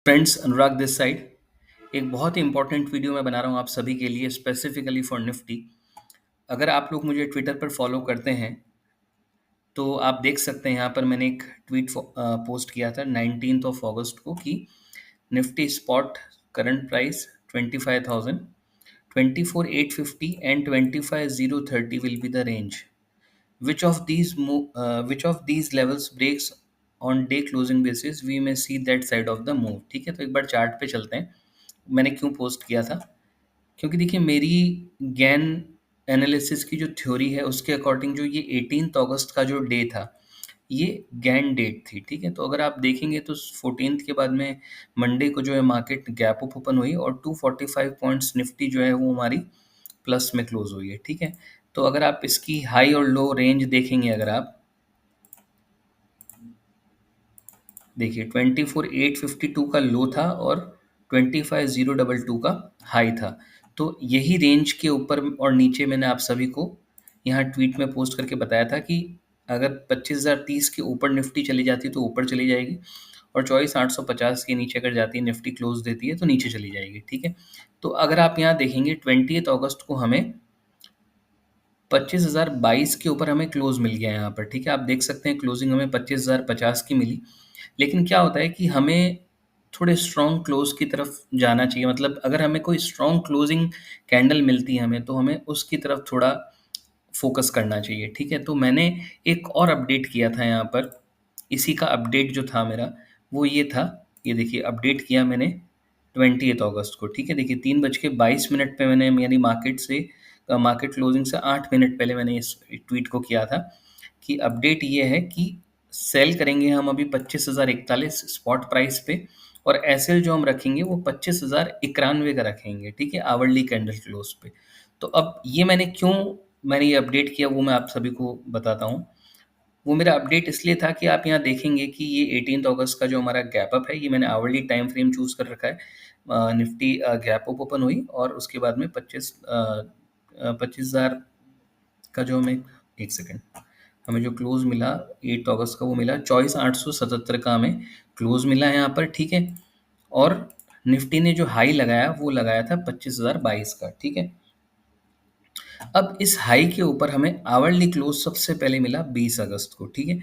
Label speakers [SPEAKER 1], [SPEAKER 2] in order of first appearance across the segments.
[SPEAKER 1] Friends, Anurag this side. एक बहुत ही important video मैं बना रहा हूँ आप सभी के लिए, स्पेसिफिकली फॉर निफ्टी। अगर आप लोग मुझे ट्विटर पर फॉलो करते हैं तो आप देख सकते हैं, यहाँ पर मैंने एक ट्वीट पोस्ट किया था 19 अगस्त को कि Nifty spot current price 25,000, 24,850 and 25,030 will be the range. Which of these levels breaks on day closing basis, we may see that side of the move. ठीक है, तो एक बार चार्ट पे चलते हैं। मैंने क्यों पोस्ट किया था? क्योंकि देखिए, मेरी गैन एनालिसिस की जो थ्योरी है उसके अकॉर्डिंग जो ये 18 अगस्त का जो डे था, ये गैन डेट थी। ठीक है, तो अगर आप देखेंगे तो 14 के बाद में मंडे को जो है मार्केट गैप अप ओपन हुई और 245 पॉइंट्स निफ्टी जो है वो हमारी प्लस में क्लोज हुई है। ठीक है, तो अगर आप इसकी हाई और लो रेंज देखेंगे, अगर आप देखिए 24,852 का लो था और 25,022 का हाई था। तो यही रेंज के ऊपर और नीचे मैंने आप सभी को यहाँ ट्वीट में पोस्ट करके बताया था कि अगर 25,030 के ऊपर निफ्टी चली जाती है तो ऊपर चली जाएगी, और 24,850 के नीचे अगर जाती है निफ्टी क्लोज देती है तो नीचे चली जाएगी। ठीक है, तो अगर आप यहाँ देखेंगे 20 अगस्त को हमें 25,022 के ऊपर हमें क्लोज मिल गया यहाँ पर। ठीक है, आप देख सकते हैं क्लोजिंग हमें 25,050 की मिली। लेकिन क्या होता है कि हमें थोड़े स्ट्रॉन्ग क्लोज की तरफ जाना चाहिए। मतलब अगर हमें कोई स्ट्रॉन्ग क्लोजिंग कैंडल मिलती है हमें, तो हमें उसकी तरफ थोड़ा फोकस करना चाहिए। ठीक है, तो मैंने एक और अपडेट किया था यहाँ पर। इसी का अपडेट जो था मेरा वो ये था, ये देखिए अपडेट किया मैंने 20 अगस्त को। ठीक है, देखिए 3:22 पे मैंने, यानी मार्केट क्लोजिंग से 8 मिनट पहले मैंने इस ट्वीट को किया था कि अपडेट ये है कि सेल करेंगे हम अभी 25,041 स्पॉट प्राइस पे, और एसएल जो हम रखेंगे वो 25,091 का रखेंगे। ठीक है, आवरली कैंडल क्लोज पे। तो अब ये मैंने ये अपडेट किया वो मैं आप सभी को बताता हूँ। वो मेरा अपडेट इसलिए था कि आप यहाँ देखेंगे कि ये 18 अगस्त का जो हमारा गैप अप है, ये मैंने आवरली टाइम फ्रेम चूज कर रखा है। निफ्टी गैप अप ओपन हुई और उसके बाद में 25,000 का जो हमें, एक सेकेंड, हमें जो क्लोज मिला 8 अगस्त का वो मिला 24,877 का हमें क्लोज मिला है यहाँ पर। ठीक है, और निफ्टी ने जो हाई लगाया वो लगाया था 25,022 का। ठीक है, अब इस हाई के ऊपर हमें आवरली क्लोज सबसे पहले मिला 20 अगस्त को। ठीक है,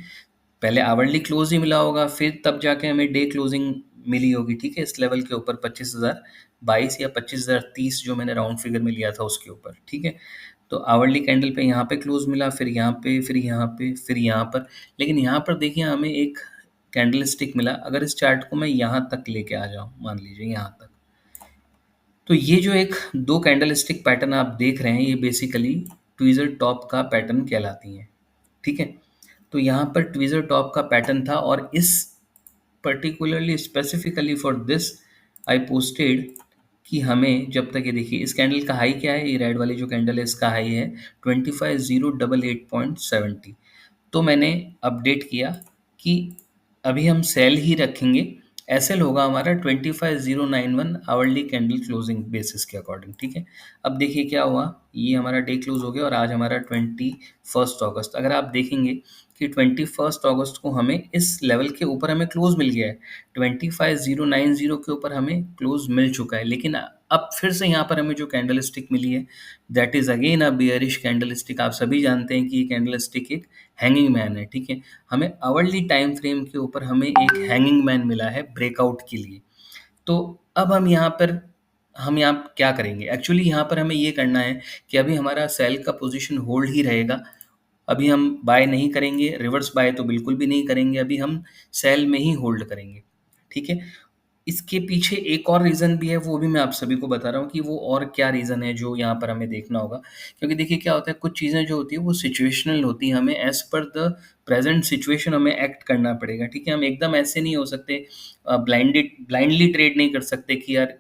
[SPEAKER 1] पहले आवरली क्लोज ही मिला होगा, फिर तब जाके हमें डे क्लोजिंग मिली होगी। ठीक है, इस लेवल के ऊपर 25,022 या 25,030 जो मैंने राउंड फिगर में लिया था उसके ऊपर। ठीक है, तो आवरली कैंडल पे यहाँ पे क्लोज मिला, फिर यहाँ पे, फिर यहाँ पे, फिर यहाँ पर। लेकिन यहाँ पर देखिए हमें एक कैंडल स्टिक मिला। अगर इस चार्ट को मैं यहाँ तक लेके आ जाऊँ, मान लीजिए यहाँ तक, तो ये जो एक दो कैंडल स्टिक पैटर्न आप देख रहे हैं, ये बेसिकली ट्वीजर टॉप का पैटर्न कहलाती हैं। ठीक है, तो यहाँ पर ट्वीजर टॉप का पैटर्न था, और इस particularly specifically for this I posted कि हमें जब तक, ये देखिए इस कैंडल का हाई क्या है, ये रेड वाली जो कैंडल है इसका हाई है 25,088.70। तो मैंने अपडेट किया कि अभी हम सेल ही रखेंगे। एसएल होगा हमारा 25,091 आवरली कैंडल क्लोजिंग बेसिस के अकॉर्डिंग। ठीक है, अब देखिए क्या हुआ, ये हमारा डे क्लोज हो गया और आज हमारा 21 अगस्त। अगर आप देखेंगे कि 21 अगस्त को हमें इस लेवल के ऊपर हमें क्लोज मिल गया है, 25,090 के ऊपर हमें क्लोज मिल चुका है। लेकिन अब फिर से यहाँ पर हमें जो कैंडल स्टिक मिली है, that is again a bearish candle stick. आप सभी जानते हैं कि ये कैंडल स्टिक एक हैंगिंग मैन है। ठीक है, हमें आवरली टाइम फ्रेम के ऊपर हमें एक हैंगिंग मैन मिला है ब्रेकआउट के लिए। तो अब हम यहाँ क्या करेंगे? एक्चुअली यहाँ पर हमें ये करना है कि अभी हमारा सेल का पोजीशन होल्ड ही रहेगा। अभी हम बाय नहीं करेंगे, रिवर्स बाय तो बिल्कुल भी नहीं करेंगे, अभी हम सेल में ही होल्ड करेंगे। ठीक है, इसके पीछे एक और रीज़न भी है, वो भी मैं आप सभी को बता रहा हूँ कि वो और क्या रीज़न है जो यहाँ पर हमें देखना होगा। क्योंकि देखिए क्या होता है, कुछ चीज़ें जो होती है वो सिचुएशनल होती है, हमें as per the present situation हमें एक्ट करना पड़ेगा। ठीक है, हम एकदम ऐसे नहीं हो सकते, ब्लाइंडली ट्रेड नहीं कर सकते कि यार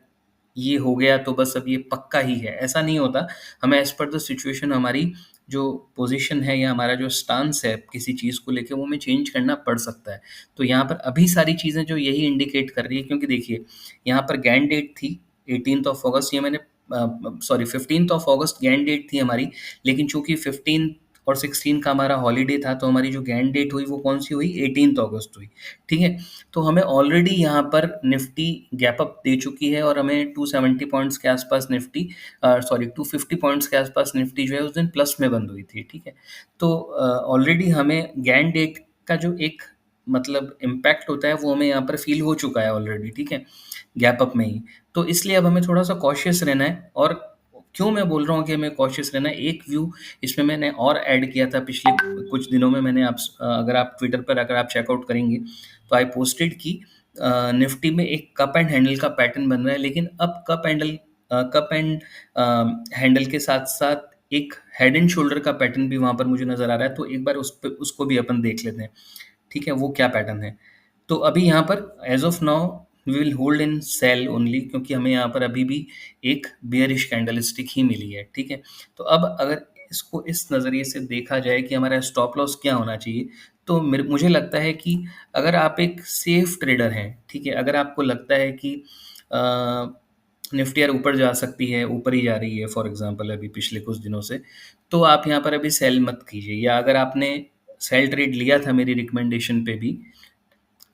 [SPEAKER 1] ये हो गया तो बस अब ये पक्का ही है, ऐसा नहीं होता। हमें एज़ पर द सिचुएशन हमारी जो पोजीशन है या हमारा जो स्टांस है किसी चीज़ को लेके, वो हमें चेंज करना पड़ सकता है। तो यहाँ पर अभी सारी चीज़ें जो यही इंडिकेट कर रही है, क्योंकि देखिए यहाँ पर गैन डेट थी 18 अगस्त, ये मैंने 15 अगस्त गैन डेट थी हमारी। लेकिन चूंकि 15 और 16 का हमारा हॉलीडे था, तो हमारी जो गैन डेट हुई वो कौन सी हुई, 18 अगस्त हुई। ठीक है, तो हमें ऑलरेडी यहाँ पर निफ्टी गैप अप दे चुकी है और हमें 270 पॉइंट्स के आसपास निफ्टी, सॉरी 250 पॉइंट्स के आसपास निफ्टी जो है उस दिन प्लस में बंद हुई थी। ठीक है, तो ऑलरेडी हमें गैन डेट का जो एक मतलब इम्पैक्ट होता है वो हमें यहाँ पर फील हो चुका है ऑलरेडी। ठीक है, गैप अप में ही। तो इसलिए अब हमें थोड़ा सा कॉशियस रहना है। और क्यों मैं बोल रहा हूँ कि हमें कॉशियस रहना है, एक व्यू इसमें मैंने और ऐड किया था पिछले कुछ दिनों में। मैंने आप अगर आप ट्विटर पर अगर आप चेकआउट करेंगे तो आई पोस्टेड की निफ्टी में एक कप एंड हैंडल का पैटर्न बन रहा है, लेकिन अब कप एंड हैंडल के साथ साथ एक हेड एंड शोल्डर का पैटर्न भी वहां पर मुझे नजर आ रहा है। तो एक बार उसको भी अपन देख लेते हैं। ठीक है, वो क्या पैटर्न है। तो अभी यहाँ पर as of now we will hold in cell only, क्योंकि हमें यहाँ पर अभी भी एक बियरिश कैंडलस्टिक ही मिली है। ठीक है, तो अब अगर इसको इस नज़रिए से देखा जाए कि हमारा स्टॉप लॉस क्या होना चाहिए, तो मुझे लगता है कि अगर आप एक सेफ ट्रेडर हैं, ठीक है, अगर आपको लगता है कि निफ्टी यार ऊपर जा सकती है, ऊपर ही जा रही है फॉर एग्जांपल अभी पिछले कुछ दिनों से, तो आप यहाँ पर अभी सेल मत कीजिए। या अगर आपने सेल ट्रेड लिया था मेरी रिकमेंडेशन पे भी,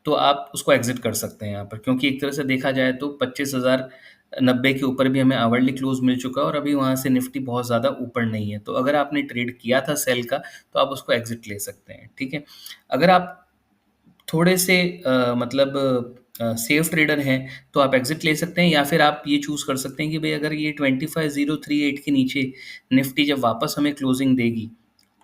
[SPEAKER 1] तो आप उसको एग्जिट कर सकते हैं यहाँ पर, क्योंकि एक तरह से देखा जाए तो 25,090 के ऊपर भी हमें आवरली क्लोज मिल चुका है और अभी वहाँ से निफ्टी बहुत ज़्यादा ऊपर नहीं है। तो अगर आपने ट्रेड किया था सेल का, तो आप उसको एग्जिट ले सकते हैं। ठीक है, अगर आप थोड़े से मतलब सेफ ट्रेडर हैं तो आप एग्जिट ले सकते हैं, या फिर आप ये चूज़ कर सकते हैं कि भाई अगर ये 25,038 के नीचे निफ्टी जब वापस हमें क्लोजिंग देगी,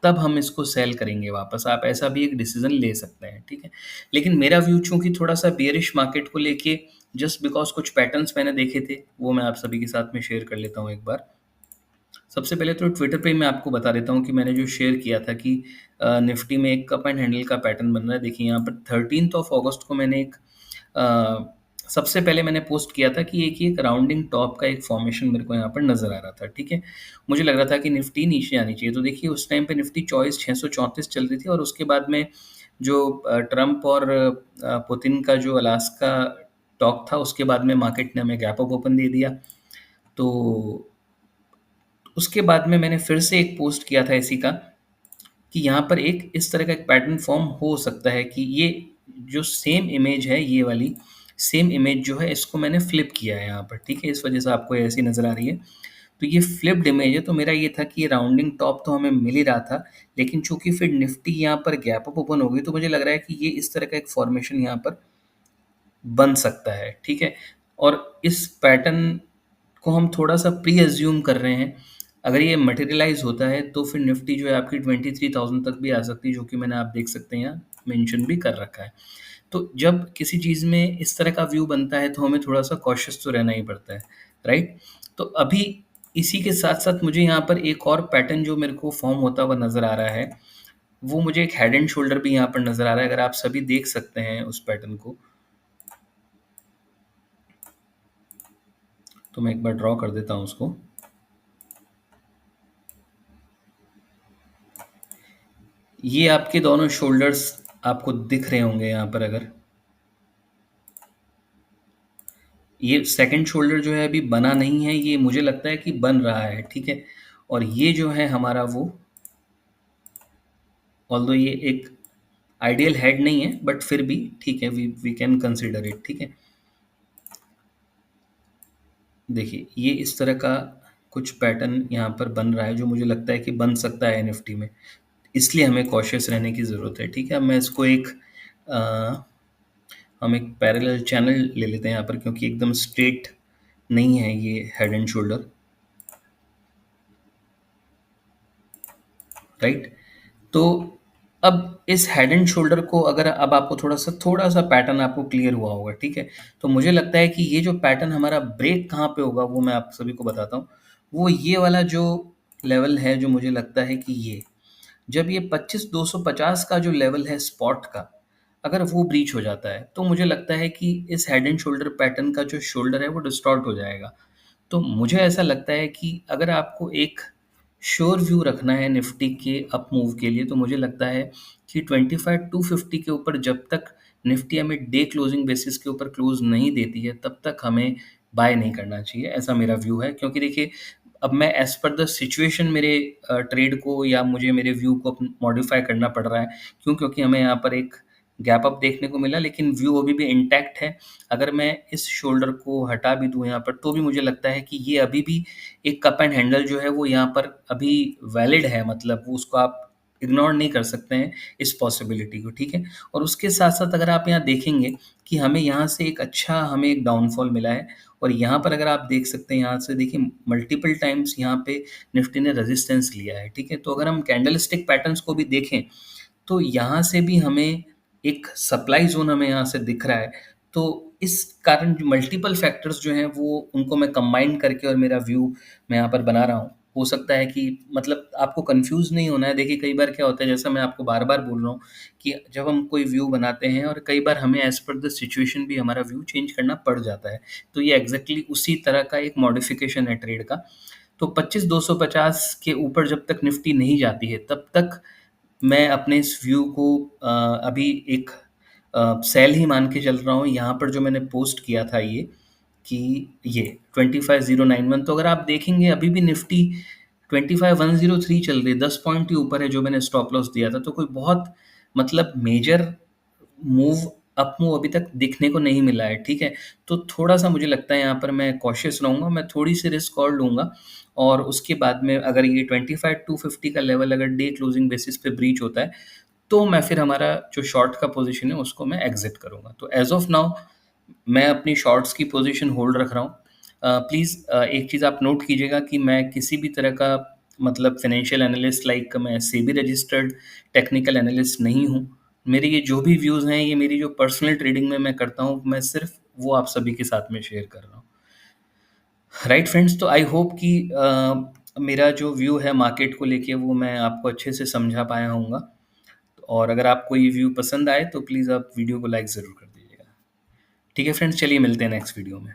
[SPEAKER 1] तब हम इसको सेल करेंगे वापस। आप ऐसा भी एक डिसीजन ले सकते हैं। ठीक है, लेकिन मेरा व्यू चूंकि थोड़ा सा बेयरिश मार्केट को लेके, जस्ट बिकॉज कुछ पैटर्न्स मैंने देखे थे, वो मैं आप सभी के साथ में शेयर कर लेता हूँ एक बार। सबसे पहले तो ट्विटर पे मैं आपको बता देता हूँ कि मैंने जो शेयर किया था कि निफ्टी में एक कप एंड हैंडल का पैटर्न बन रहा है। देखिए यहाँ पर 13 अगस्त को मैंने एक सबसे पहले मैंने पोस्ट किया था कि एक राउंडिंग टॉप का एक फॉर्मेशन मेरे को यहाँ पर नजर आ रहा था। ठीक है, मुझे लग रहा था कि निफ्टी नीचे आनी चाहिए। तो देखिए उस टाइम पे निफ्टी 24,634 चल रही थी, और उसके बाद में जो ट्रम्प और पुतिन का जो अलास्का टॉक था, उसके बाद में मार्केट ने हमें गैप अप ओपन दे दिया। तो उसके बाद में मैंने फिर से एक पोस्ट किया था इसी का कि यहाँ पर एक इस तरह का एक पैटर्न फॉर्म हो सकता है कि ये जो सेम इमेज है, ये वाली सेम इमेज जो है, इसको मैंने फ्लिप किया है यहाँ पर। ठीक है, इस वजह से आपको ऐसी नज़र आ रही है। तो ये फ्लिप्ड इमेज है। तो मेरा ये था कि राउंडिंग टॉप तो हमें मिल ही रहा था, लेकिन चूंकि फिर निफ्टी यहाँ पर गैप अप ओपन हो गई, तो मुझे लग रहा है कि ये इस तरह का एक फॉर्मेशन यहाँ पर बन सकता है। ठीक है, और इस पैटर्न को हम थोड़ा सा प्री अज्यूम कर रहे हैं। अगर ये मटेरियलाइज होता है तो फिर निफ्टी जो है आपकी 23,000 तक भी आ सकती है, जो कि मैंने आप देख सकते हैं यहाँ मेंशन भी कर रखा है। तो जब किसी चीज़ में इस तरह का व्यू बनता है तो हमें थोड़ा सा कॉशियस तो रहना ही पड़ता है, राइट। तो अभी इसी के साथ साथ मुझे यहाँ पर एक और पैटर्न जो मेरे को फॉर्म होता हुआ नज़र आ रहा है, वो मुझे एक हेड एंड शोल्डर भी यहाँ पर नज़र आ रहा है। अगर आप सभी देख सकते हैं उस पैटर्न को, तो मैं एक बार ड्रॉ कर देता हूँ उसको। ये आपके दोनों शोल्डर्स आपको दिख रहे होंगे यहाँ पर। अगर ये सेकंड शोल्डर जो है अभी बना नहीं है, ये मुझे लगता है कि बन रहा है। ठीक है, और ये जो है हमारा वो, ऑल्दो ये एक आइडियल हेड नहीं है, बट फिर भी ठीक है, वी कैन कंसिडर इट। ठीक है, देखिए ये इस तरह का कुछ पैटर्न यहाँ पर बन रहा है, जो मुझे लगता है कि बन सकता है निफ्टी में। इसलिए हमें कॉशियस रहने की ज़रूरत है। ठीक है, अब मैं इसको एक हम एक पैरेलल चैनल ले लेते हैं यहाँ पर, क्योंकि एकदम स्ट्रेट नहीं है ये हेड एंड शोल्डर, राइट। तो अब इस हेड एंड शोल्डर को अगर अब आपको थोड़ा सा पैटर्न आपको क्लियर हुआ होगा। ठीक है, तो मुझे लगता है कि ये जो पैटर्न हमारा ब्रेक कहाँ पे होगा वो मैं आप सभी को बताता हूँ। वो ये वाला जो लेवल है, जो मुझे लगता है कि ये जब ये 25,250 का जो लेवल है स्पॉट का, अगर वो ब्रीच हो जाता है, तो मुझे लगता है कि इस हेड एंड शोल्डर पैटर्न का जो शोल्डर है वो डिस्टॉर्ट हो जाएगा। तो मुझे ऐसा लगता है कि अगर आपको एक श्योर व्यू रखना है निफ्टी के अप मूव के लिए, तो मुझे लगता है कि 25,250 के ऊपर जब तक निफ्टी हमें डे क्लोजिंग बेसिस के ऊपर क्लोज नहीं देती है, तब तक हमें बाय नहीं करना चाहिए। ऐसा मेरा व्यू है, क्योंकि देखिए अब मैं एज़ पर द सिचुएशन मेरे ट्रेड को या मुझे मेरे व्यू को मॉडिफ़ाई करना पड़ रहा है। क्यों? क्योंकि हमें यहाँ पर एक गैप अप देखने को मिला, लेकिन व्यू अभी भी इंटैक्ट है। अगर मैं इस शोल्डर को हटा भी दूँ यहाँ पर, तो भी मुझे लगता है कि ये अभी भी एक कप एंड हैंडल जो है वो यहाँ पर अभी वैलिड है, मतलब वो उसको आप इग्नोर नहीं कर सकते हैं इस पॉसिबिलिटी को, ठीक है? और उसके साथ-साथ अगर आप यहाँ देखेंगे कि हमें यहाँ से एक अच्छा हमें एक डाउनफॉल मिला है, और यहाँ पर अगर आप देख सकते हैं, यहाँ से देखिए मल्टीपल टाइम्स यहाँ पे निफ्टी ने रेजिस्टेंस लिया है, ठीक है? तो अगर हम कैंडलस्टिक पैटर्न्स को भी देखें, तो यहाँ से भी हमें एक सप्लाई ज़ोन हमें यहाँ से दिख रहा है। तो इस कारण मल्टीपल फैक्टर्स जो हैं वो उनको मैं कंबाइन करके और मेरा व्यू मैं यहाँ पर बना रहा हूँ। हो सकता है कि मतलब आपको कन्फ्यूज़ नहीं होना है। देखिए कई बार क्या होता है, जैसा मैं आपको बार-बार बोल रहा हूँ कि जब हम कोई व्यू बनाते हैं और कई बार हमें एज़ पर द सिचुएशन भी हमारा व्यू चेंज करना पड़ जाता है। तो ये एग्ज़ैक्टली उसी तरह का एक मॉडिफ़िकेशन है ट्रेड का। तो 25,250 के ऊपर जब तक निफ्टी नहीं जाती है, तब तक मैं अपने इस व्यू को अभी एक सेल ही मान के चल रहा हूँ। यहाँ पर जो मैंने पोस्ट किया था ये, कि ये 25,091, तो अगर आप देखेंगे अभी भी निफ्टी 25,103 चल रही है, 10 पॉइंट ही ऊपर है जो मैंने स्टॉप लॉस दिया था। तो कोई बहुत मतलब मेजर मूव अप मूव अभी तक देखने को नहीं मिला है, ठीक है? तो थोड़ा-सा मुझे लगता है यहाँ पर मैं कॉशियस रहूँगा, मैं थोड़ी-सी रिस्क और लूँगा, और उसके बाद में अगर ये 25,250 का लेवल अगर डे क्लोजिंग बेसिस पे ब्रीच होता है, तो मैं फिर हमारा जो शॉर्ट का पोज़ीशन है उसको मैं एग्ज़िट करूँगा। तो एज़ ऑफ नाउ मैं अपनी शॉर्ट्स की पोज़ीशन होल्ड रख रहा हूँ। प्लीज़ एक चीज़ आप नोट कीजिएगा कि मैं किसी भी तरह का मतलब फ़ाइनेंशियल एनालिस्ट लाइक मैं सेबी रजिस्टर्ड टेक्निकल एनालिस्ट नहीं हूँ। मेरे ये जो भी व्यूज़ हैं, ये मेरी जो पर्सनल ट्रेडिंग में मैं करता हूँ, मैं सिर्फ़ वो आप सभी के साथ में शेयर कर रहा हूँ। राइट फ्रेंड्स, तो आई होप कि मेरा जो व्यू है मार्केट को लेके वो मैं आपको अच्छे से समझा पाया होऊँगा, और अगर आपको ये व्यू पसंद आए तो प्लीज़ आप वीडियो को लाइक ज़रूर कर दीजिएगा। ठीक है फ्रेंड्स, चलिए मिलते हैं नेक्स्ट वीडियो में।